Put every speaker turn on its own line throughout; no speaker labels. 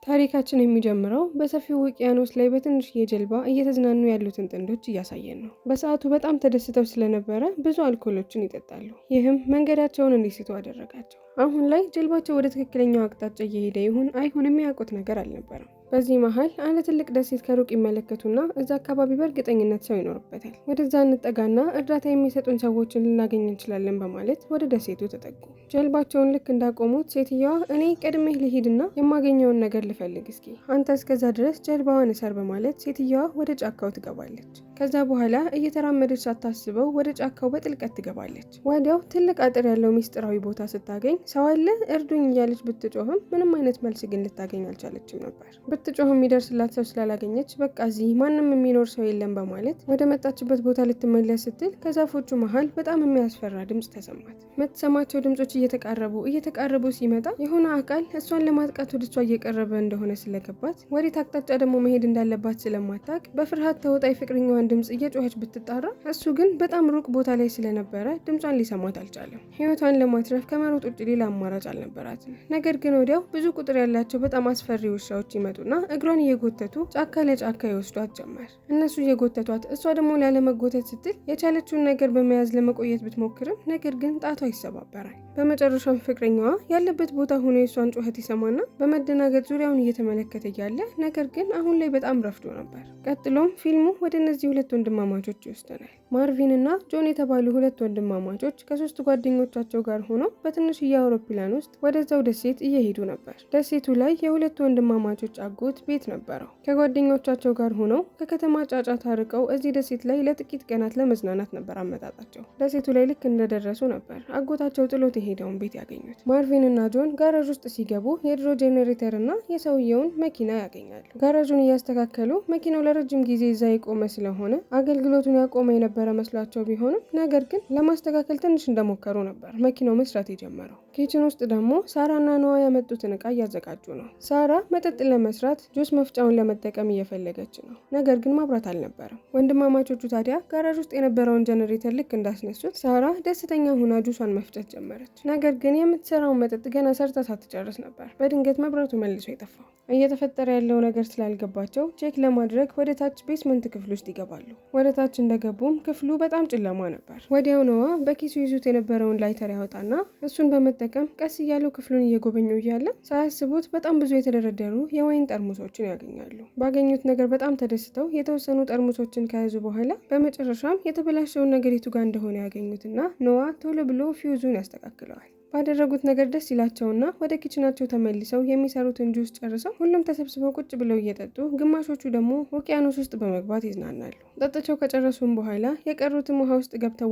ታሪካችን የሚጀምረው በሰፊው ውቅያኖስ ላይ በትንሽዬ ጀልባ እየተዝናኑ ያሉትን ጥንዶች እያሳየን ነው። በሰዓቱ በጣም ተደስተው ስለነበረ ብዙ አልኮሎችን ይጠጣሉ። ይህም መንገዳቸውን እንዲስቱ አደረጋቸው። አሁን ላይ ጀልባቸው ወደ ትክክለኛው አቅጣጫ እየሄደ ይሁን አይሁን የሚያውቁት ነገር አልነበረም። በዚህ መሃል አንድ ትልቅ ደሴት ከሩቅ ይመለከቱና እዛ አካባቢ በእርግጠኝነት ሰው ይኖርበታል። ወደዛ እንጠጋና እርዳታ የሚሰጡን ሰዎችን ልናገኝ እንችላለን በማለት ወደ ደሴቱ ተጠጉ። ጀልባቸውን ልክ እንዳቆሙት ሴትየዋ እኔ ቀድሜህ ልሂድና የማገኘውን ነገር ልፈልግ፣ እስኪ አንተ እስከዛ ድረስ ጀልባዋን እሰር በማለት ሴትየዋ ወደ ጫካው ትገባለች። ከዛ በኋላ እየተራመደች ሳታስበው ወደ ጫካው በጥልቀት ትገባለች። ወዲያው ትልቅ አጥር ያለው ሚስጥራዊ ቦታ ስታገኝ ሰው አለ እርዱኝ እያለች ብትጮህም ምንም አይነት መልስ ግን ልታገኝ አልቻለችም ነበር። ብትጮህ የሚደርስላት ሰው ስላላገኘች በቃ እዚህ ማንም የሚኖር ሰው የለም በማለት ወደ መጣችበት ቦታ ልትመለስ ስትል ከዛፎቹ መሃል በጣም የሚያስፈራ ድምፅ ተሰማት። የምትሰማቸው ድምጾች እየተቃረቡ ሲመጣ የሆነ አካል እሷን ለማጥቃት ወደ እሷ እየቀረበ እንደሆነ ስለገባት ወዴት አቅጣጫ ደግሞ መሄድ እንዳለባት ስለማታቅ በፍርሃት ተውጣ የፍቅረኛዋን ድምፅ እየጮኸች ብትጣራ እሱ ግን በጣም ሩቅ ቦታ ላይ ስለነበረ ድምጿን ሊሰማት አልቻለም። ህይወቷን ለማትረፍ ከመሮጥ ውጭ ሌላ አማራጭ አልነበራትም። ነገር ግን ወዲያው ብዙ ቁጥር ያላቸው በጣም አስፈሪ ውሻዎች ይመጡና እግሯን እየጎተቱ ጫካ ለጫካ ይወስዷት ጀመር። እነሱ እየጎተቷት እሷ ደግሞ ላለመጎተት ስትል የቻለችውን ነገር በመያዝ ለመቆየት ብትሞክርም ነገር ግን ጣቷ ይሰባበራል። በመጨረሻም ፍቅረኛዋ ያለበት ቦታ ሆኖ የሷን ጩኸት ይሰማና በመደናገጥ ዙሪያውን እየተመለከተ እያለ ነገር ግን አሁን ላይ በጣም ረፍዶ ነበር። ቀጥሎም ፊልሙ ወደ እነዚህ ሁለት ወንድማማቾች ይወስደናል። ማርቪን እና ጆን የተባሉ ሁለት ወንድማማቾች ከሶስት ጓደኞቻቸው ጋር ሆነው በትንሽዬ አውሮፕላን ውስጥ ወደዛው ደሴት እየሄዱ ነበር። ደሴቱ ላይ የሁለቱ ወንድማማቾች አጎት ቤት ነበረው። ከጓደኞቻቸው ጋር ሆነው ከከተማ ጫጫታ ርቀው እዚህ ደሴት ላይ ለጥቂት ቀናት ለመዝናናት ነበር አመጣጣቸው። ደሴቱ ላይ ልክ እንደደረሱ ነበር አጎታቸው ጥሎት የሄደውን ቤት ያገኙት። ማርቪን እና ጆን ጋራዥ ውስጥ ሲገቡ የድሮ ጄኔሬተር እና የሰውየውን መኪና ያገኛሉ። ጋራዡን እያስተካከሉ መኪናው ለረጅም ጊዜ እዛ የቆመ ስለሆነ አገልግሎቱን ያቆመ የነበረ መስሏቸው ቢሆንም ነገር ግን ለማስተካከል ትንሽ እንደሞከሩ ነበር መኪናው መስራት የጀመረው። ኪችን ውስጥ ደግሞ ሳራና ነዋ ያመጡትን እቃ እያዘጋጁ ነው። ሳራ መጠጥ ለመስራት ጁስ መፍጫውን ለመጠቀም እየፈለገች ነው። ነገር ግን ማብራት አልነበረም። ወንድማማቾቹ ታዲያ ጋራዥ ውስጥ የነበረውን ጄኔሬተር ልክ እንዳስነሱት ሳራ ደስተኛ ሆና ጁሷን መፍጨት ጀመረች። ነገር ግን የምትሰራውን መጠጥ ገና ሰርታ ሳትጨርስ ነበር በድንገት መብራቱ መልሶ የጠፋው። እየተፈጠረ ያለው ነገር ስላልገባቸው ቼክ ለማድረግ ወደ ታች ቤስመንት ክፍል ውስጥ ይገባሉ። ወደ ታች እንደገቡም ክፍሉ በጣም ጨለማ ነበር። ወዲያው ነዋ በኪሱ ይዙት የነበረውን ላይተር ያወጣና እሱን በመጠቀም ቀስ እያሉ ክፍሉን እየጎበኙ እያለ ሳያስቡት በጣም ብዙ የተደረደሩ የወይን ጠርሙሶችን ያገኛሉ። ባገኙት ነገር በጣም ተደስተው የተወሰኑ ጠርሙሶችን ከያዙ በኋላ በመጨረሻም የተበላሸውን ነገር የቱ ጋር እንደሆነ ያገኙትና ነዋ ቶሎ ብሎ ፊውዙን ያስተካክለዋል። ባደረጉት ነገር ደስ ይላቸውና ወደ ኪችናቸው ተመልሰው የሚሰሩትን ጁስ ጨርሰው ሁሉም ተሰብስበው ቁጭ ብለው እየጠጡ ግማሾቹ ደግሞ ውቅያኖስ ውስጥ በመግባት ይዝናናሉ። ጠጥተው ከጨረሱም በኋላ የቀሩትም ውሃ ውስጥ ገብተው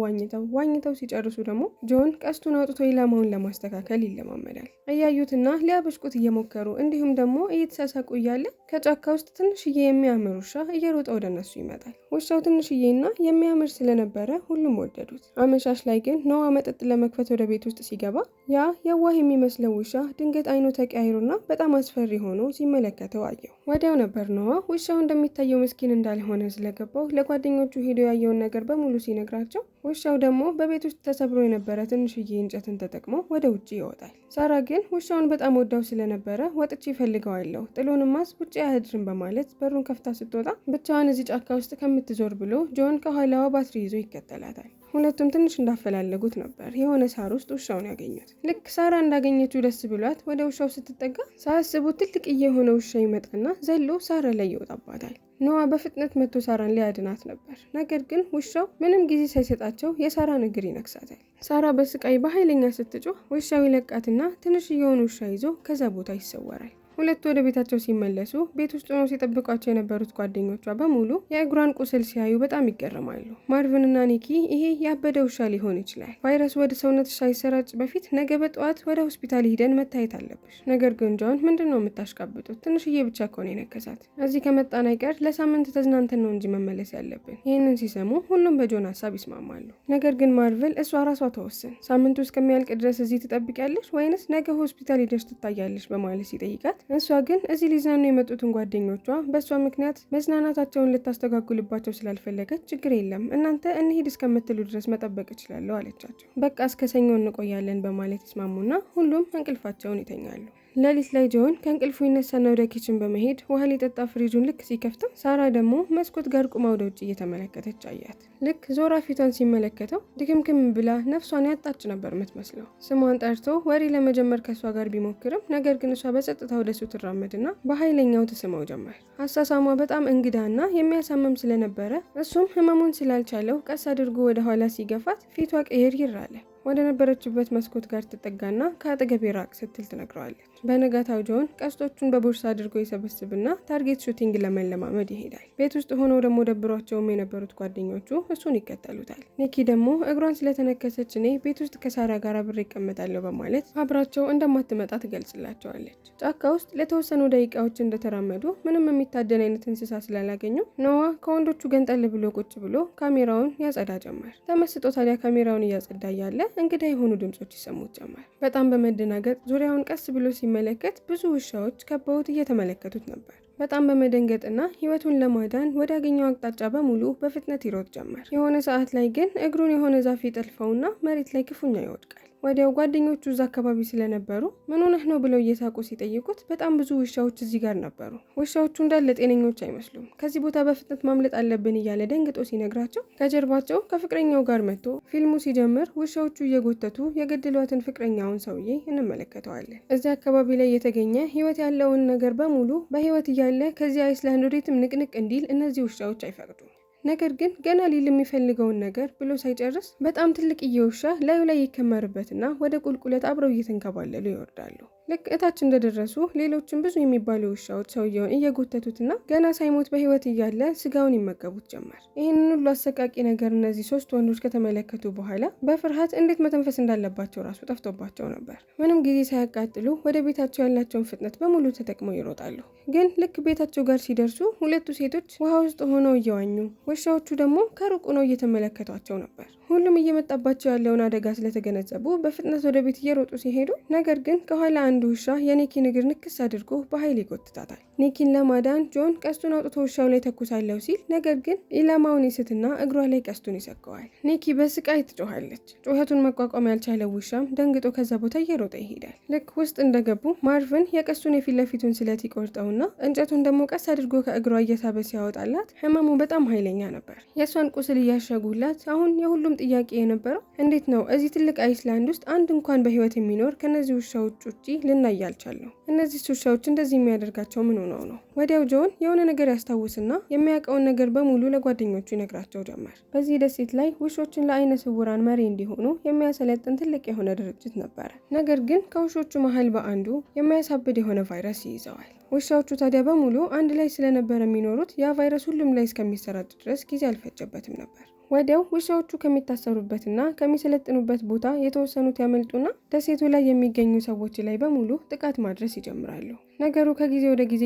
ዋኝተው ሲጨርሱ ደግሞ ጆን ቀስቱን አውጥቶ ኢላማውን ለማስተካከል ይለማመዳል። እያዩትና ሊያበሽቁት እየሞከሩ እንዲሁም ደግሞ እየተሳሳቁ እያለ ከጫካ ውስጥ ትንሽዬ የሚያምር ውሻ እየሮጠ ወደ እነሱ ይመጣል። ውሻው ትንሽዬና የሚያምር ስለነበረ ሁሉም ወደዱት። አመሻሽ ላይ ግን ነዋ መጠጥ ለመክፈት ወደ ቤት ውስጥ ሲገባ ያ የዋህ የሚመስለው ውሻ ድንገት አይኑ ተቀያይሮና በጣም አስፈሪ ሆኖ ሲመለከተው አየው። ወዲያው ነበር ነዋ ውሻው እንደሚታየው ምስኪን እንዳልሆነ ስለገባው ለጓደኞቹ ሄዶ ያየውን ነገር በሙሉ ሲነግራቸው ውሻው ደግሞ በቤት ውስጥ ተሰብሮ የነበረ ትንሽዬ እንጨትን ተጠቅሞ ወደ ውጭ ይወጣል። ሳራ ግን ውሻውን በጣም ወዳው ስለነበረ ወጥቼ እፈልገዋለሁ ጥሎንማስ ውጭ አያድርም በማለት በሩን ከፍታ ስትወጣ ብቻዋን እዚህ ጫካ ውስጥ ከምትዞር ብሎ ጆን ከኋላዋ ባትሪ ይዞ ይከተላታል። ሁለቱም ትንሽ እንዳፈላለጉት ነበር የሆነ ሳር ውስጥ ውሻውን ያገኙት። ልክ ሳራ እንዳገኘችው ደስ ብሏት ወደ ውሻው ስትጠጋ ሳያስቡት ትልቅዬ የሆነ ውሻ ይመጣና ዘሎ ሳራ ላይ ይወጣባታል። ነዋ በፍጥነት መጥቶ ሳራን ሊያድናት ነበር። ነገር ግን ውሻው ምንም ጊዜ ሳይሰጣቸው የሳራን እግር ይነክሳታል። ሳራ በስቃይ በኃይለኛ ስትጮህ ውሻው ይለቃትና ትንሽዬውን ውሻ ይዞ ከዛ ቦታ ይሰወራል። ሁለቱ ወደ ቤታቸው ሲመለሱ ቤት ውስጥ ሆነው ሲጠብቋቸው የነበሩት ጓደኞቿ በሙሉ የእግሯን ቁስል ሲያዩ በጣም ይገረማሉ። ማርቪን እና ኒኪ ይሄ ያበደ ውሻ ሊሆን ይችላል፣ ቫይረሱ ወደ ሰውነትሽ ሳይሰራጭ በፊት ነገ በጠዋት ወደ ሆስፒታል ሂደን መታየት አለብሽ። ነገር ግን ጆን ምንድን ነው የምታሽቃብጡት? ትንሽዬ ብቻ ከሆነ የነከሳት። እዚህ ከመጣን አይቀር ለሳምንት ተዝናንተን ነው እንጂ መመለስ ያለብን። ይህንን ሲሰሙ ሁሉም በጆን ሀሳብ ይስማማሉ። ነገር ግን ማርቪን እሷ ራሷ ተወስን፣ ሳምንቱ እስከሚያልቅ ድረስ እዚህ ትጠብቂያለሽ ወይንስ ነገ ሆስፒታል ሂደሽ ትታያለሽ በማለት ሲጠይቃት እሷ ግን እዚህ ሊዝናኑ የመጡትን ጓደኞቿ በእሷ ምክንያት መዝናናታቸውን ልታስተጓጉልባቸው ስላልፈለገች ችግር የለም እናንተ እንሂድ እስከምትሉ ድረስ መጠበቅ እችላለሁ አለቻቸው። በቃ እስከ ሰኞ እንቆያለን በማለት ይስማሙና ሁሉም እንቅልፋቸውን ይተኛሉ። ሌሊት ላይ ጆን ከእንቅልፉ ይነሳና ወደ ኪችን በመሄድ ውሃ ሊጠጣ ፍሪጁን ልክ ሲከፍተው ሳራ ደግሞ መስኮት ጋር ቁማ ወደ ውጭ እየተመለከተች አያት። ልክ ዞራ ፊቷን ሲመለከተው ድክምክም ብላ ነፍሷን ያጣች ነበር የምትመስለው። ስሟን ጠርቶ ወሬ ለመጀመር ከእሷ ጋር ቢሞክርም ነገር ግን እሷ በጸጥታ ወደሱ ትራመድና በኃይለኛው ትስመው ጀመር። አሳሳሟ በጣም እንግዳና የሚያሳምም ስለነበረ እሱም ህመሙን ስላልቻለው ቀስ አድርጎ ወደ ኋላ ሲገፋት ፊቷ ቀይር ይራለ። ወደ ነበረችበት መስኮት ጋር ትጠጋና ከአጠገቤ ራቅ ስትል ትነግረዋለች። በነጋታው ጆን ቀስቶቹን በቦርሳ አድርጎ ይሰበስብና ታርጌት ሹቲንግ ለመለማመድ ይሄዳል። ቤት ውስጥ ሆነው ደግሞ ደብሯቸውም የነበሩት ጓደኞቹ እሱን ይከተሉታል። ኒኪ ደግሞ እግሯን ስለተነከሰች እኔ ቤት ውስጥ ከሳራ ጋር አብሬ እቀመጣለሁ በማለት አብራቸው እንደማትመጣ ትገልጽላቸዋለች። ጫካ ውስጥ ለተወሰኑ ደቂቃዎች እንደተራመዱ ምንም የሚታደን አይነት እንስሳ ስላላገኙ ኖዋ ከወንዶቹ ገንጠል ብሎ ቁጭ ብሎ ካሜራውን ያጸዳ ጀመር። ተመስጦ ታዲያ ካሜራውን እያጸዳ ያለ እንግዳ የሆኑ ድምጾች ይሰሙት ጀመር። በጣም በመደናገጥ ዙሪያውን ቀስ ብሎ ሲመለከት ብዙ ውሻዎች ከበውት እየተመለከቱት ነበር። በጣም በመደንገጥና ህይወቱን ለማዳን ወዳገኘው አቅጣጫ በሙሉ በፍጥነት ይሮጥ ጀመር። የሆነ ሰዓት ላይ ግን እግሩን የሆነ ዛፍ ይጠልፈውና መሬት ላይ ክፉኛ ይወድቃል። ወዲያው ጓደኞቹ እዛ አካባቢ ስለነበሩ ምን ሆነህ ነው ብለው እየሳቁ ሲጠይቁት በጣም ብዙ ውሻዎች እዚህ ጋር ነበሩ። ውሻዎቹ እንዳለ ጤነኞች አይመስሉም። ከዚህ ቦታ በፍጥነት ማምለጥ አለብን እያለ ደንግጦ ሲነግራቸው ከጀርባቸው ከፍቅረኛው ጋር መጥቶ ፊልሙ ሲጀምር ውሻዎቹ እየጎተቱ የገደሏትን ፍቅረኛውን ሰውዬ እንመለከተዋለን። እዚህ አካባቢ ላይ የተገኘ ህይወት ያለውን ነገር በሙሉ በህይወት እያለ ከዚህ አይስላንድ ወዴትም ንቅንቅ እንዲል እነዚህ ውሻዎች አይፈቅዱም። ነገር ግን ገና ሊል የሚፈልገውን ነገር ብሎ ሳይጨርስ በጣም ትልቅዬ ውሻ ላዩ ላይ ይከመርበትና ወደ ቁልቁለት አብረው እየተንከባለሉ ይወርዳሉ። ልክ እታች እንደደረሱ ሌሎችም ብዙ የሚባሉ ውሻዎች ሰውየውን እየጎተቱትና ገና ሳይሞት በህይወት እያለ ስጋውን ይመገቡት ጀመር። ይህንን ሁሉ አሰቃቂ ነገር እነዚህ 3 ወንዶች ከተመለከቱ በኋላ በፍርሃት እንዴት መተንፈስ እንዳለባቸው ራሱ ጠፍቶባቸው ነበር። ምንም ጊዜ ሳያቃጥሉ ወደ ቤታቸው ያላቸውን ፍጥነት በሙሉ ተጠቅመው ይሮጣሉ። ግን ልክ ቤታቸው ጋር ሲደርሱ ሁለቱ ሴቶች ውሃ ውስጥ ሆነው እየዋኙ፣ ውሻዎቹ ደግሞ ከሩቅ ሆነው እየተመለከቷቸው ነበር። ሁሉም እየመጣባቸው ያለውን አደጋ ስለተገነዘቡ በፍጥነት ወደ ቤት እየሮጡ ሲሄዱ ነገር ግን ከኋላ አንዱ ውሻ የኒኪን እግር ንክስ አድርጎ በኃይል ይጎትታታል። ኒኪን ለማዳን ጆን ቀስቱን አውጥቶ ውሻው ላይ ተኩሳለው ሲል ነገር ግን ኢላማውን ይስትና እግሯ ላይ ቀስቱን ይሰቀዋል። ኒኪ በስቃይ ትጮኻለች። ጩኸቱን መቋቋም ያልቻለው ውሻም ደንግጦ ከዛ ቦታ እየሮጠ ይሄዳል። ልክ ውስጥ እንደገቡ ማርቪን የቀስቱን የፊት ለፊቱን ስለት ይቆርጠውና እንጨቱን ደግሞ ቀስ አድርጎ ከእግሯ እየሳበ ሲያወጣላት ህመሙ በጣም ኃይለኛ ነበር። የእሷን ቁስል እያሸጉላት አሁን የሁሉም ጥያቄ የነበረው እንዴት ነው እዚህ ትልቅ አይስላንድ ውስጥ አንድ እንኳን በህይወት የሚኖር ከነዚህ ውሻዎች ውጪ ልናይ አልቻልነው? እነዚህ ውሻዎች እንደዚህ የሚያደርጋቸው ምን ሆነው ነው? ወዲያው ጆን የሆነ ነገር ያስታውስና የሚያውቀውን ነገር በሙሉ ለጓደኞቹ ይነግራቸው ጀመር። በዚህ ደሴት ላይ ውሾችን ለአይነ ስውራን መሪ እንዲሆኑ የሚያሰለጥን ትልቅ የሆነ ድርጅት ነበረ። ነገር ግን ከውሾቹ መሀል በአንዱ የሚያሳብድ የሆነ ቫይረስ ይይዘዋል። ውሻዎቹ ታዲያ በሙሉ አንድ ላይ ስለነበረ የሚኖሩት ያ ቫይረስ ሁሉም ላይ እስከሚሰራጭ ድረስ ጊዜ አልፈጀበትም ነበር። ወዲያው ውሻዎቹ ከሚታሰሩበትና ከሚሰለጥኑበት ቦታ የተወሰኑት ያመልጡና ደሴቱ ላይ የሚገኙ ሰዎች ላይ በሙሉ ጥቃት ማድረስ ይጀምራሉ። ነገሩ ከጊዜ ወደ ጊዜ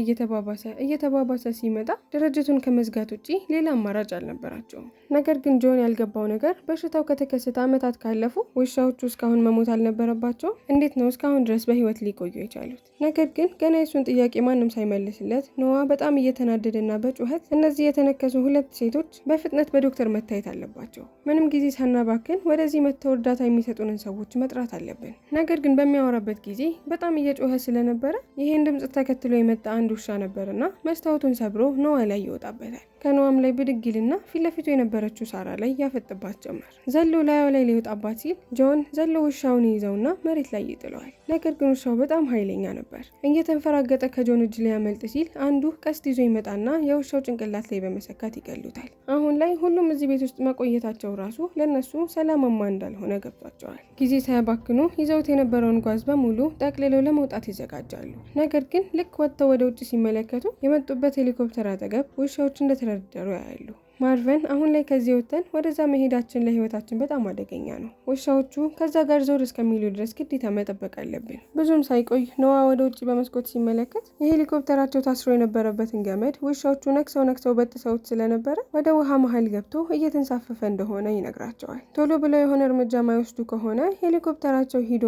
እየተባባሰ ሲመጣ ድርጅቱን ከመዝጋት ውጪ ሌላ አማራጭ አልነበራቸውም። ነገር ግን ጆን ያልገባው ነገር በሽታው ከተከሰተ ዓመታት ካለፉ ውሻዎቹ እስካሁን መሞት አልነበረባቸውም? እንዴት ነው እስካሁን ድረስ በህይወት ሊቆዩ የቻሉት? ነገር ግን ገና የሱን ጥያቄ ማንም ሳይመልስለት ኖዋ በጣም እየተናደደና በጩኸት እነዚህ የተነከሱ 2 ሴቶች በፍጥነት በዶክተር መታየት አለባቸው። ምንም ጊዜ ሳናባክን ወደዚህ መጥተው እርዳታ የሚሰጡንን ሰዎች መጥራት አለብን። ነገር ግን በሚያወራበት ጊዜ በጣም እየጮኸ ስለነበረ ይሄን ድምጽ ተከትሎ የመጣ አንድ ውሻ ነበርና መስታወቱን ሰብሮ ኖዋ ላይ ይወጣበታል። ከኖዋም ላይ ብድግ ይልና ፊት ለፊቱ የነበረችው ሳራ ላይ ያፈጥባት ጀመር። ዘሎ ላዩ ላይ ሊወጣባት ሲል ጆን ዘሎ ውሻውን ይዘውና መሬት ላይ ይጥለዋል። ነገር ግን ውሻው በጣም ኃይለኛ ነበር። እየተንፈራገጠ ከጆን እጅ ላይ ያመልጥ ሲል አንዱ ቀስት ይዞ ይመጣና የውሻው ጭንቅላት ላይ በመሰካት ይገሉታል። አሁን ላይ ሁሉም እዚህ ቤት ውስጥ መቆየታቸው ራሱ ለነሱ ሰላማማ እንዳልሆነ ገብቷቸዋል። ጊዜ ሳያባክኑ ይዘውት የነበረውን ጓዝ በሙሉ ጠቅልለው ለመውጣት ይዘጋጃሉ። ነገር ግን ልክ ወጥተው ወደ ውጭ ሲመለከቱ የመጡበት ሄሊኮፕተር አጠገብ ውሻዎች እንደተደረደሩ ያያሉ። ማርቨን አሁን ላይ ከዚህ ወጥተን ወደዛ መሄዳችን ለህይወታችን በጣም አደገኛ ነው። ውሻዎቹ ከዛ ጋር ዞር እስከሚሉ ድረስ ግዴታ መጠበቅ አለብን። ብዙም ሳይቆይ ኖዋ ወደ ውጭ በመስኮት ሲመለከት የሄሊኮፕተራቸው ታስሮ የነበረበትን ገመድ ውሻዎቹ ነክሰው በጥሰውት ስለነበረ ወደ ውሃ መሀል ገብቶ እየተንሳፈፈ እንደሆነ ይነግራቸዋል። ቶሎ ብለው የሆነ እርምጃ ማይወስዱ ከሆነ ሄሊኮፕተራቸው ሂዶ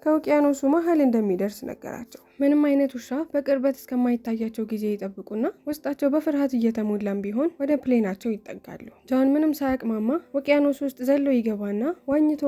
ከውቅያኖሱ መሀል እንደሚደርስ ነገራቸው። ምንም አይነት ውሻ በቅርበት እስከማይታያቸው ጊዜ ይጠብቁና ውስጣቸው በፍርሃት እየተሞላም ቢሆን ወደ ፕሌናቸው ይጠጋሉ። ጆን ምንም ሳያቅማማ ውቅያኖስ ውስጥ ዘሎ ይገባና ዋኝቶ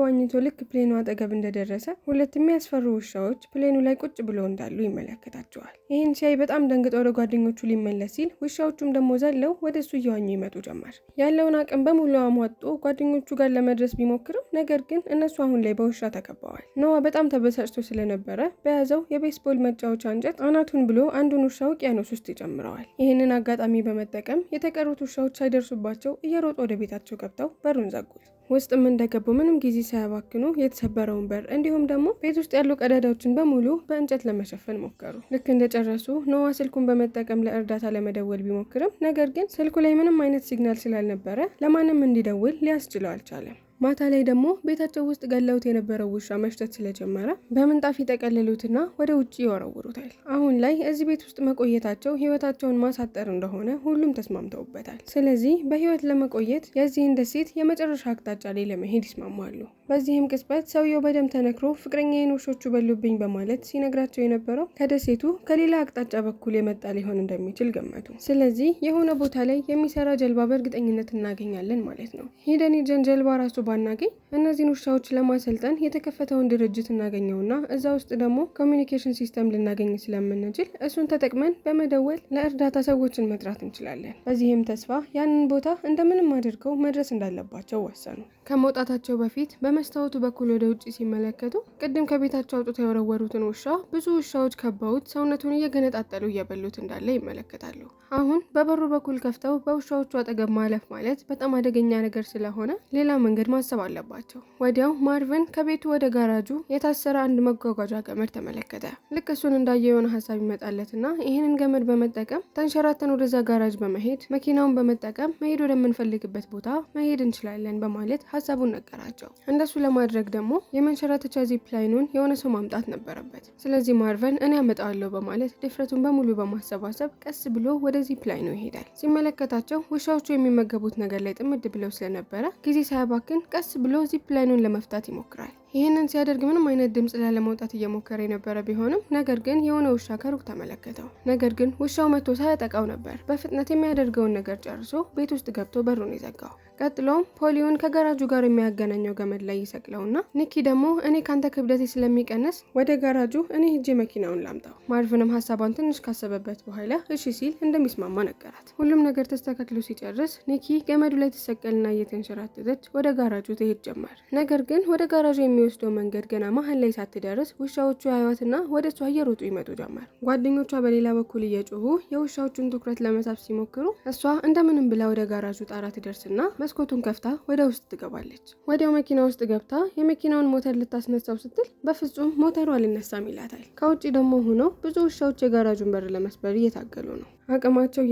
ልክ ፕሌኑ አጠገብ እንደደረሰ ሁለት የሚያስፈሩ ውሻዎች ፕሌኑ ላይ ቁጭ ብለው እንዳሉ ይመለከታቸዋል። ይህን ሲያይ በጣም ደንግጦ ወደ ጓደኞቹ ሊመለስ ሲል ውሻዎቹም ደግሞ ዘለው ወደ እሱ እየዋኙ ይመጡ ጀመር። ያለውን አቅም በሙሉ አሟጦ ጓደኞቹ ጋር ለመድረስ ቢሞክርም ነገር ግን እነሱ አሁን ላይ በውሻ ተከበዋል። ኖዋ በጣም ተበሳጭቶ ስለነበረ በያዘው የቤስቦል መጫወቻ እንጨት አናቱን ብሎ አንዱን ውሻ ውቅያኖስ ውስጥ ይጨምረዋል። ይህንን አጋጣሚ በመጠቀም የተቀሩት ውሻዎች ሳይደርሱባቸው እየሮጡ ወደ ቤታቸው ገብተው በሩን ዘጉት። ውስጥም እንደገቡ ምንም ጊዜ ሳያባክኑ የተሰበረውን በር እንዲሁም ደግሞ ቤት ውስጥ ያሉ ቀዳዳዎችን በሙሉ በእንጨት ለመሸፈን ሞከሩ። ልክ እንደጨረሱ ኖዋ ስልኩን በመጠቀም ለእርዳታ ለመደወል ቢሞክርም ነገር ግን ስልኩ ላይ ምንም አይነት ሲግናል ስላልነበረ ለማንም እንዲደውል ሊያስችለው አልቻለም። ማታ ላይ ደግሞ ቤታቸው ውስጥ ገለውት የነበረው ውሻ መሽተት ስለጀመረ በምንጣፍ ይጠቀልሉትና ወደ ውጭ ይወረውሩታል። አሁን ላይ እዚህ ቤት ውስጥ መቆየታቸው ህይወታቸውን ማሳጠር እንደሆነ ሁሉም ተስማምተውበታል። ስለዚህ በህይወት ለመቆየት የዚህን ደሴት የመጨረሻ አቅጣጫ ላይ ለመሄድ ይስማማሉ። በዚህም ቅጽበት ሰውየው በደም ተነክሮ ፍቅረኛዬን ውሾቹ በሉብኝ በማለት ሲነግራቸው የነበረው ከደሴቱ ከሌላ አቅጣጫ በኩል የመጣ ሊሆን እንደሚችል ገመቱ። ስለዚህ የሆነ ቦታ ላይ የሚሰራ ጀልባ በእርግጠኝነት እናገኛለን ማለት ነው። ሄደን ጀልባ ራሱ ባናገኝ እነዚህን ውሻዎች ለማሰልጠን የተከፈተውን ድርጅት እናገኘውና እዛ ውስጥ ደግሞ ኮሚኒኬሽን ሲስተም ልናገኝ ስለምንችል እሱን ተጠቅመን በመደወል ለእርዳታ ሰዎችን መጥራት እንችላለን። በዚህም ተስፋ ያንን ቦታ እንደምንም አድርገው መድረስ እንዳለባቸው ወሰኑ። ከመውጣታቸው በፊት በመስታወቱ በኩል ወደ ውጭ ሲመለከቱ ቅድም ከቤታቸው አውጥተው የወረወሩትን ውሻ ብዙ ውሻዎች ከበውት ሰውነቱን እየገነጣጠሉ እየበሉት እንዳለ ይመለከታሉ። አሁን በበሩ በኩል ከፍተው በውሻዎቹ አጠገብ ማለፍ ማለት በጣም አደገኛ ነገር ስለሆነ ሌላ መንገድ ማሰብ አለባቸው። ወዲያው ማርቨን ከቤቱ ወደ ጋራጁ የታሰረ አንድ መጓጓዣ ገመድ ተመለከተ። ልክ እሱን እንዳየ የሆነ ሀሳብ ይመጣለትና ይህንን ገመድ በመጠቀም ተንሸራተን ወደዛ ጋራጅ በመሄድ መኪናውን በመጠቀም መሄድ ወደምንፈልግበት ቦታ መሄድ እንችላለን በማለት ሀሳቡን ነገራቸው። እንደሱ ለማድረግ ደግሞ የመንሸራተቻ ዚፕ ላይኑን የሆነ ሰው ማምጣት ነበረበት። ስለዚህ ማርቨን እኔ አመጣዋለሁ በማለት ድፍረቱን በሙሉ በማሰባሰብ ቀስ ብሎ ወደ ዚፕ ላይኑ ይሄዳል። ሲመለከታቸው ውሻዎቹ የሚመገቡት ነገር ላይ ጥምድ ብለው ስለነበረ ጊዜ ሳያባክን ቀስ ብሎ ዚፕ ላይኑን ለመፍታት ይሞክራል። ይህንን ሲያደርግ ምንም አይነት ድምጽ ላለማውጣት እየሞከረ የነበረ ቢሆንም ነገር ግን የሆነ ውሻ ከሩቅ ተመለከተው። ነገር ግን ውሻው መጥቶ ሳያጠቃው ነበር በፍጥነት የሚያደርገውን ነገር ጨርሶ ቤት ውስጥ ገብቶ በሩን ይዘጋው። ቀጥሎም ፖሊውን ከጋራጁ ጋር የሚያገናኘው ገመድ ላይ ይሰቅለውና ኒኪ ደግሞ እኔ ካንተ ክብደቴ ስለሚቀንስ ወደ ጋራጁ እኔ ሄጄ መኪናውን ላምጣው። ማርቨንም ሀሳቧን ትንሽ ካሰበበት በኋላ እሺ ሲል እንደሚስማማ ነገራት። ሁሉም ነገር ተስተካክሎ ሲጨርስ ኒኪ ገመዱ ላይ ትሰቀልና እየተንሸራተተች ወደ ጋራጁ ትሄድ ጀመር። ነገር ግን ወደ ጋራጁ የሚወስደው መንገድ ገና መሀል ላይ ሳትደርስ ውሻዎቹ ያዩዋትና ወደ እሷ እየሮጡ ይመጡ ጀመር። ጓደኞቿ በሌላ በኩል እየጮሁ የውሻዎቹን ትኩረት ለመሳብ ሲሞክሩ እሷ እንደምንም ብላ ወደ ጋራጁ ጣራ ትደርስና መስኮቱን ከፍታ ወደ ውስጥ ትገባለች። ወዲያው መኪና ውስጥ ገብታ የመኪናውን ሞተር ልታስነሳው ስትል በፍጹም ሞተሩ አልነሳም ይላታል። ከውጭ ደግሞ ሆነው ብዙ ውሻዎች የጋራጁን በር ለመስበር እየታገሉ ነው። አቅማቸው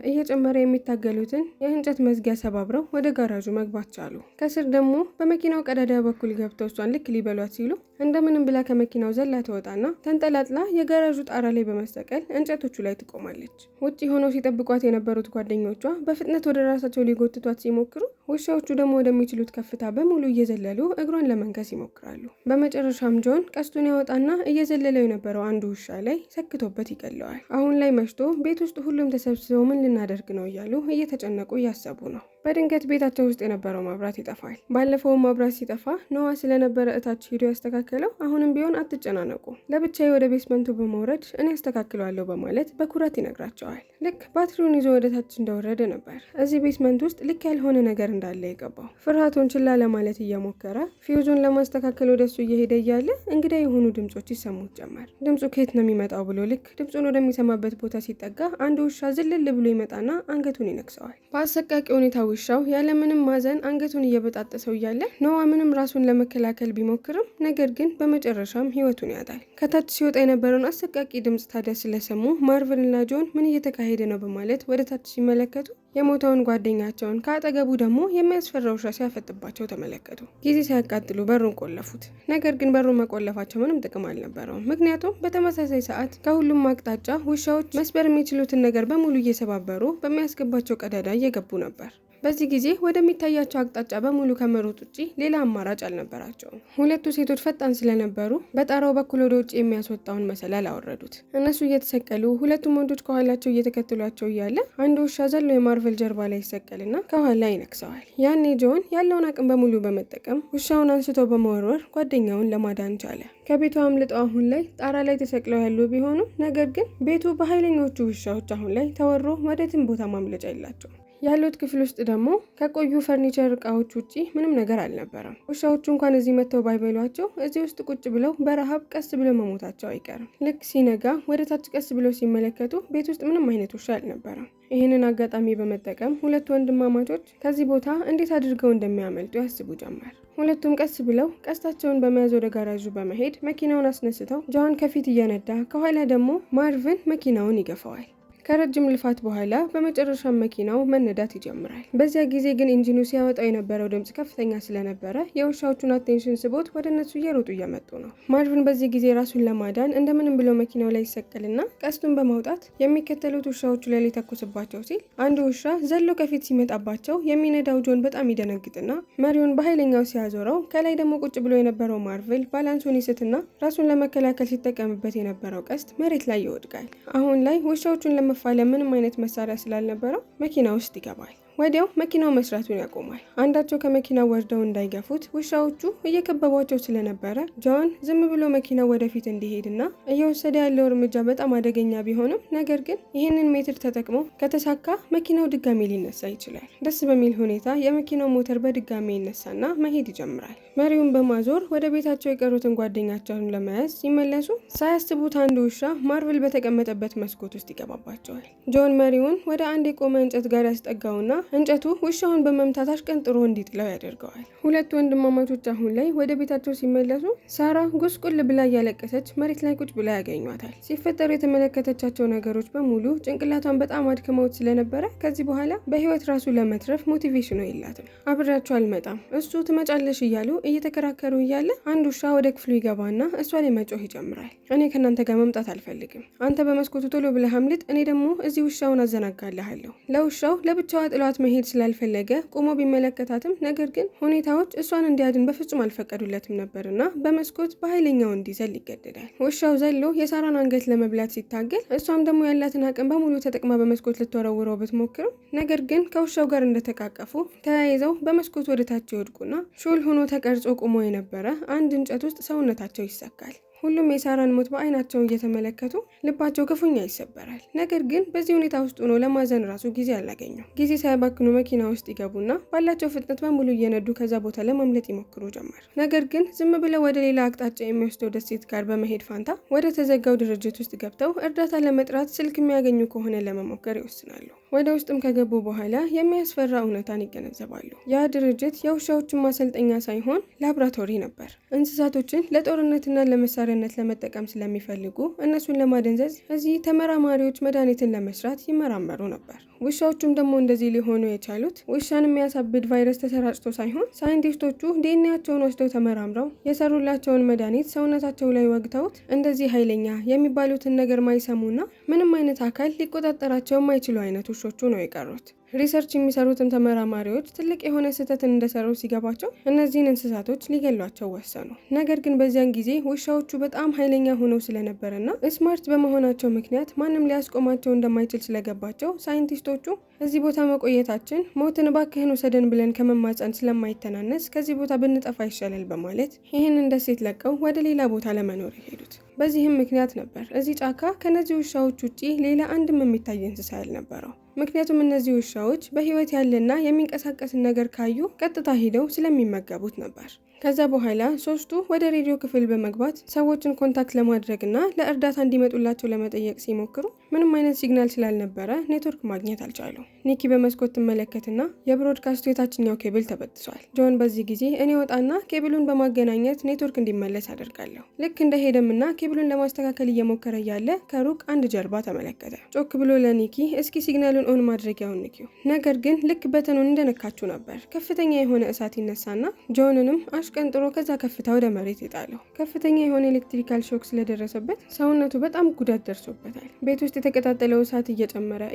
እየጨመረ የሚታገሉትን የእንጨት መዝጊያ ሰባብረው ወደ ጋራጁ መግባት ቻሉ። ከስር ደግሞ በመኪናው ቀዳዳ በኩል ገብተው እሷን ልክ ሊበሏት ሲሉ እንደምንም ብላ ከመኪናው ዘላ ትወጣና ተንጠላጥላ የጋራዡ ጣራ ላይ በመሰቀል እንጨቶቹ ላይ ትቆማለች። ውጪ ሆነው ሲጠብቋት የነበሩት ጓደኞቿ በፍጥነት ወደ ራሳቸው ሊጎትቷት ሲሞክሩ ውሻዎቹ ደግሞ ወደሚችሉት ከፍታ በሙሉ እየዘለሉ እግሯን ለመንከስ ይሞክራሉ። በመጨረሻም ጆን ቀስቱን ያወጣና እየዘለለው የነበረው አንዱ ውሻ ላይ ሰክቶበት ይገለዋል። አሁን ላይ መሽቶ ቤት ውስጥ ሁሉም ተሰብስበው ምን ልናደርግ ነው እያሉ እየተጨነቁ እያሰቡ ነው። በድንገት ቤታቸው ውስጥ የነበረው መብራት ይጠፋል። ባለፈው መብራት ሲጠፋ ኖዋ ስለነበረ እታች ሄዶ ያስተካከለው አሁንም ቢሆን አትጨናነቁ፣ ለብቻዬ ወደ ቤስመንቱ በመውረድ እኔ ያስተካክለዋለሁ በማለት በኩራት ይነግራቸዋል። ልክ ባትሪውን ይዞ ወደ ታች እንደወረደ ነበር እዚህ ቤስመንት ውስጥ ልክ ያልሆነ ነገር እንዳለ የገባው። ፍርሃቱን ችላ ለማለት እየሞከረ ፊውዙን ለማስተካከል ወደሱ እየሄደ እያለ እንግዳ የሆኑ ድምጾች ይሰሙት ጀመር። ድምጹ ከየት ነው የሚመጣው ብሎ ልክ ድምጹን ወደሚሰማበት ቦታ ሲጠጋ አንድ ውሻ ዝልል ብሎ ይመጣና አንገቱን ይነክሰዋል። በአሰቃቂ ሁኔታ ውሻው ያለምንም ማዘን አንገቱን እየበጣጠሰው እያለ ኖዋ ምንም ራሱን ለመከላከል ቢሞክርም ነገር ግን በመጨረሻም ህይወቱን ያጣል። ከታች ሲወጣ የነበረውን አሰቃቂ ድምጽ ታዲያ ስለሰሙ ማርቨን እና ጆን ምን እየተካሄደ ነው በማለት ወደ ታች ሲመለከቱ የሞተውን ጓደኛቸውን ከአጠገቡ ደግሞ የሚያስፈራ ውሻ ሲያፈጥባቸው ተመለከቱ። ጊዜ ሲያቃጥሉ በሩን ቆለፉት። ነገር ግን በሩን መቆለፋቸው ምንም ጥቅም አልነበረውም። ምክንያቱም በተመሳሳይ ሰዓት ከሁሉም አቅጣጫ ውሻዎች መስበር የሚችሉትን ነገር በሙሉ እየሰባበሩ በሚያስገባቸው ቀዳዳ እየገቡ ነበር። በዚህ ጊዜ ወደሚታያቸው አቅጣጫ በሙሉ ከመሮጥ ውጪ ሌላ አማራጭ አልነበራቸውም። ሁለቱ ሴቶች ፈጣን ስለነበሩ በጣራው በኩል ወደ ውጭ የሚያስወጣውን መሰላል አወረዱት። እነሱ እየተሰቀሉ ሁለቱም ወንዶች ከኋላቸው እየተከተሏቸው እያለ አንድ ውሻ ዘሎ የማርቨል ጀርባ ላይ ይሰቀልና ከኋላ ይነክሰዋል። ያኔ ጆን ያለውን አቅም በሙሉ በመጠቀም ውሻውን አንስቶ በመወርወር ጓደኛውን ለማዳን ቻለ። ከቤቱ አምልጠው አሁን ላይ ጣራ ላይ ተሰቅለው ያሉ ቢሆኑ ነገር ግን ቤቱ በኃይለኞቹ ውሻዎች አሁን ላይ ተወሮ ወደትም ቦታ ማምለጫ የላቸው። ያሉት ክፍል ውስጥ ደግሞ ከቆዩ ፈርኒቸር እቃዎች ውጪ ምንም ነገር አልነበረም። ውሻዎቹ እንኳን እዚህ መጥተው ባይበሏቸው እዚህ ውስጥ ቁጭ ብለው በረሃብ ቀስ ብለው መሞታቸው አይቀርም። ልክ ሲነጋ ወደ ታች ቀስ ብለው ሲመለከቱ ቤት ውስጥ ምንም አይነት ውሻ አልነበረም። ይህንን አጋጣሚ በመጠቀም ሁለት ወንድማማቾች ከዚህ ቦታ እንዴት አድርገው እንደሚያመልጡ ያስቡ ጀመር። ሁለቱም ቀስ ብለው ቀስታቸውን በመያዝ ወደ ጋራዡ በመሄድ መኪናውን አስነስተው ጆን ከፊት እየነዳ ከኋላ ደግሞ ማርቪን መኪናውን ይገፋዋል። ከረጅም ልፋት በኋላ በመጨረሻ መኪናው መነዳት ይጀምራል። በዚያ ጊዜ ግን ኢንጂኑ ሲያወጣው የነበረው ድምጽ ከፍተኛ ስለነበረ የውሻዎቹን አቴንሽን ስቦት ወደ እነሱ እየሮጡ እየመጡ ነው። ማርቪን በዚህ ጊዜ ራሱን ለማዳን እንደምንም ብሎ መኪናው ላይ ይሰቀልና ቀስቱን በማውጣት የሚከተሉት ውሻዎቹ ላይ ሊተኩስባቸው ሲል አንድ ውሻ ዘሎ ከፊት ሲመጣባቸው የሚነዳው ጆን በጣም ይደነግጥና መሪውን በኃይለኛው ሲያዞረው ከላይ ደግሞ ቁጭ ብሎ የነበረው ማርቬል ባላንሱን ይስትና ራሱን ለመከላከል ሲጠቀምበት የነበረው ቀስት መሬት ላይ ይወድቃል። አሁን ላይ ውሻዎቹን ለምንም አይነት መሳሪያ ስላልነበረው መኪና ውስጥ ይገባል። ወዲያው መኪናው መስራቱን ያቆማል። አንዳቸው ከመኪናው ወርደው እንዳይገፉት ውሻዎቹ እየከበቧቸው ስለነበረ ጆን ዝም ብሎ መኪናው ወደፊት እንዲሄድና እየወሰደ ያለው እርምጃ በጣም አደገኛ ቢሆንም ነገር ግን ይህንን ሜትር ተጠቅሞ ከተሳካ መኪናው ድጋሜ ሊነሳ ይችላል። ደስ በሚል ሁኔታ የመኪናው ሞተር በድጋሜ ይነሳና መሄድ ይጀምራል። መሪውን በማዞር ወደ ቤታቸው የቀሩትን ጓደኛቸውን ለመያዝ ሲመለሱ ሳያስቡት አንድ ውሻ ማርቨል በተቀመጠበት መስኮት ውስጥ ይገባባቸዋል። ጆን መሪውን ወደ አንድ የቆመ እንጨት ጋር ያስጠጋውና እንጨቱ ውሻውን በመምታት አሽቀንጥሮ እንዲጥለው ያደርገዋል። ሁለት ወንድማማቾች አሁን ላይ ወደ ቤታቸው ሲመለሱ ሳራ ጉስቁል ብላ እያለቀሰች መሬት ላይ ቁጭ ብላ ያገኟታል። ሲፈጠሩ የተመለከተቻቸው ነገሮች በሙሉ ጭንቅላቷን በጣም አድክመውት ስለነበረ ከዚህ በኋላ በህይወት ራሱ ለመትረፍ ሞቲቬሽኑ የላትም። አብሬያቸው አልመጣም እሱ ትመጫለሽ እያሉ እየተከራከሩ እያለ አንድ ውሻ ወደ ክፍሉ ይገባና እሷ ላይ መጮህ ይጀምራል። እኔ ከእናንተ ጋር መምጣት አልፈልግም፣ አንተ በመስኮቱ ቶሎ ብለህ አምልጥ፣ እኔ ደግሞ እዚህ ውሻውን አዘናጋልሃለሁ። ለውሻው ለብቻዋ ጥሏት መሄድ ስላልፈለገ ቆሞ ቢመለከታትም ነገር ግን ሁኔታዎች እሷን እንዲያድን በፍጹም አልፈቀዱለትም ነበርና በመስኮት በኃይለኛው እንዲዘል ይገደዳል። ውሻው ዘሎ የሳራን አንገት ለመብላት ሲታገል እሷም ደግሞ ያላትን አቅም በሙሉ ተጠቅማ በመስኮት ልትወረውረው ብትሞክርም ነገር ግን ከውሻው ጋር እንደተቃቀፉ ተያይዘው በመስኮት ወደ ታች ይወድቁና ሹል ሆኖ ተቀርጾ ቆሞ የነበረ አንድ እንጨት ውስጥ ሰውነታቸው ይሰካል። ሁሉም የሳራን ሞት በአይናቸው እየተመለከቱ ልባቸው ክፉኛ ይሰበራል። ነገር ግን በዚህ ሁኔታ ውስጥ ሆኖ ለማዘን ራሱ ጊዜ አላገኙም። ጊዜ ሳይባክኑ መኪና ውስጥ ይገቡና ባላቸው ፍጥነት በሙሉ እየነዱ ከዛ ቦታ ለማምለጥ ይሞክሩ ጀመር። ነገር ግን ዝም ብለው ወደ ሌላ አቅጣጫ የሚወስደው ደሴት ጋር በመሄድ ፋንታ ወደ ተዘጋው ድርጅት ውስጥ ገብተው እርዳታ ለመጥራት ስልክ የሚያገኙ ከሆነ ለመሞከር ይወስናሉ። ወደ ውስጥም ከገቡ በኋላ የሚያስፈራ እውነታን ይገነዘባሉ። ያ ድርጅት የውሻዎችን ማሰልጠኛ ሳይሆን ላብራቶሪ ነበር። እንስሳቶችን ለጦርነትና ለመሳሪያነት ለመጠቀም ስለሚፈልጉ እነሱን ለማደንዘዝ እዚህ ተመራማሪዎች መድኃኒትን ለመስራት ይመራመሩ ነበር። ውሻዎቹም ደግሞ እንደዚህ ሊሆኑ የቻሉት ውሻን የሚያሳብድ ቫይረስ ተሰራጭቶ ሳይሆን ሳይንቲስቶቹ ዲኤንኤያቸውን ወስደው ተመራምረው የሰሩላቸውን መድኃኒት ሰውነታቸው ላይ ወግተውት እንደዚህ ኃይለኛ የሚባሉትን ነገር ማይሰሙና ምንም አይነት አካል ሊቆጣጠራቸው የማይችሉ አይነት ውሾቹ ነው የቀሩት። ሪሰርች የሚሰሩትን ተመራማሪዎች ትልቅ የሆነ ስህተትን እንደሰሩ ሲገባቸው እነዚህን እንስሳቶች ሊገሏቸው ወሰኑ። ነገር ግን በዚያን ጊዜ ውሻዎቹ በጣም ኃይለኛ ሆነው ስለነበረና ስማርት በመሆናቸው ምክንያት ማንም ሊያስቆማቸው እንደማይችል ስለገባቸው ሳይንቲስቶቹ እዚህ ቦታ መቆየታችን ሞትን እባክህን ውሰደን ብለን ከመማፀን ስለማይተናነስ ከዚህ ቦታ ብንጠፋ ይሻላል በማለት ይህንን ደሴት ለቀው ወደ ሌላ ቦታ ለመኖር የሄዱት። በዚህም ምክንያት ነበር እዚህ ጫካ ከነዚህ ውሻዎች ውጪ ሌላ አንድም የሚታይ እንስሳ ያልነበረው። ምክንያቱም እነዚህ ውሻዎች በህይወት ያለና የሚንቀሳቀስን ነገር ካዩ ቀጥታ ሄደው ስለሚመገቡት ነበር። ከዛ በኋላ ሶስቱ ወደ ሬዲዮ ክፍል በመግባት ሰዎችን ኮንታክት ለማድረግና ለእርዳታ እንዲመጡላቸው ለመጠየቅ ሲሞክሩ ምንም አይነት ሲግናል ስላልነበረ ኔትወርክ ማግኘት አልቻሉም። ኒኪ በመስኮት ትመለከትና የብሮድካስቱ የታችኛው ኬብል ተበጥሷል። ጆን በዚህ ጊዜ እኔ ወጣና ኬብሉን በማገናኘት ኔትወርክ እንዲመለስ አደርጋለሁ። ልክ እንደሄደምና ኬብሉን ለማስተካከል እየሞከረ ያለ ከሩቅ አንድ ጀርባ ተመለከተ። ጮክ ብሎ ለኒኪ እስኪ ሲግናሉን ኦን ማድረጊያውን ንኪው። ነገር ግን ልክ በተኑን እንደነካችው ነበር ከፍተኛ የሆነ እሳት ይነሳና ጆንንም አሽቀንጥሮ ከዛ ከፍታ ወደ መሬት የጣለው። ከፍተኛ የሆነ ኤሌክትሪካል ሾክ ስለደረሰበት ሰውነቱ በጣም ጉዳት ደርሶበታል። ቤት ውስጥ የተቀጣጠለው እሳት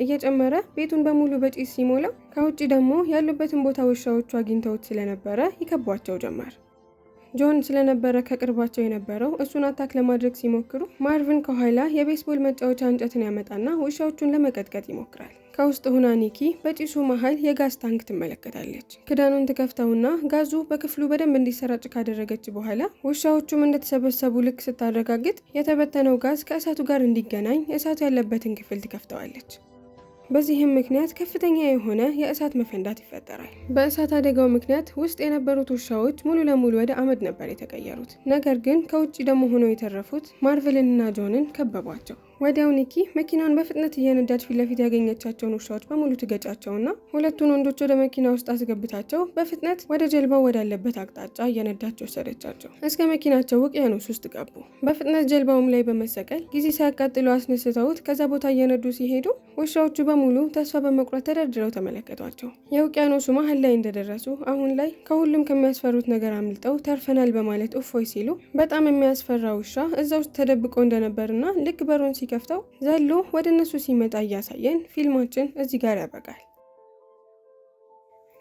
እየጨመረ ቤቱን በሙሉ በጭስ ሲሞላው፣ ከውጭ ደግሞ ያሉበትን ቦታ ውሻዎቹ አግኝተውት ስለነበረ ይከቧቸው ጀመር። ጆን ስለነበረ ከቅርባቸው የነበረው እሱን አታክ ለማድረግ ሲሞክሩ ማርቪን ከኋላ የቤስቦል መጫወቻ እንጨትን ያመጣና ውሻዎቹን ለመቀጥቀጥ ይሞክራል። ከውስጥ ሆና ኒኪ በጭሱ መሃል የጋዝ ታንክ ትመለከታለች። ክዳኑን ትከፍተውና ጋዙ በክፍሉ በደንብ እንዲሰራጭ ካደረገች በኋላ ውሻዎቹም እንደተሰበሰቡ ልክ ስታረጋግጥ የተበተነው ጋዝ ከእሳቱ ጋር እንዲገናኝ እሳቱ ያለበትን ክፍል ትከፍተዋለች። በዚህም ምክንያት ከፍተኛ የሆነ የእሳት መፈንዳት ይፈጠራል። በእሳት አደጋው ምክንያት ውስጥ የነበሩት ውሻዎች ሙሉ ለሙሉ ወደ አመድ ነበር የተቀየሩት። ነገር ግን ከውጭ ደግሞ ሆነው የተረፉት ማርቨልንና ጆንን ከበቧቸው። ወዲያው ኒኪ መኪናውን በፍጥነት እየነዳች ፊት ለፊት ያገኘቻቸውን ውሻዎች በሙሉ ትገጫቸውና ሁለቱን ወንዶች ወደ መኪና ውስጥ አስገብታቸው በፍጥነት ወደ ጀልባው ወዳለበት አቅጣጫ እየነዳች ወሰደቻቸው። እስከ መኪናቸው ውቅያኖስ ውስጥ ገቡ። በፍጥነት ጀልባውም ላይ በመሰቀል ጊዜ ሳያቃጥሉ አስነስተውት ከዛ ቦታ እየነዱ ሲሄዱ ውሻዎቹ በሙሉ ተስፋ በመቁረጥ ተደርድረው ተመለከቷቸው። የውቅያኖሱ መሀል ላይ እንደደረሱ አሁን ላይ ከሁሉም ከሚያስፈሩት ነገር አምልጠው ተርፈናል በማለት እፎይ ሲሉ በጣም የሚያስፈራ ውሻ እዛ ውስጥ ተደብቆ እንደነበርና ልክ በሩን ሲከፍተው ዘሎ ወደ እነሱ ሲመጣ እያሳየን ፊልማችን እዚህ ጋር ያበቃል።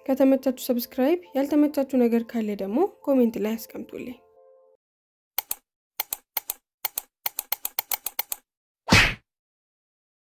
ከተመቻችሁ ሰብስክራይብ፣ ያልተመቻችሁ ነገር ካለ ደግሞ ኮሜንት ላይ አስቀምጡልኝ።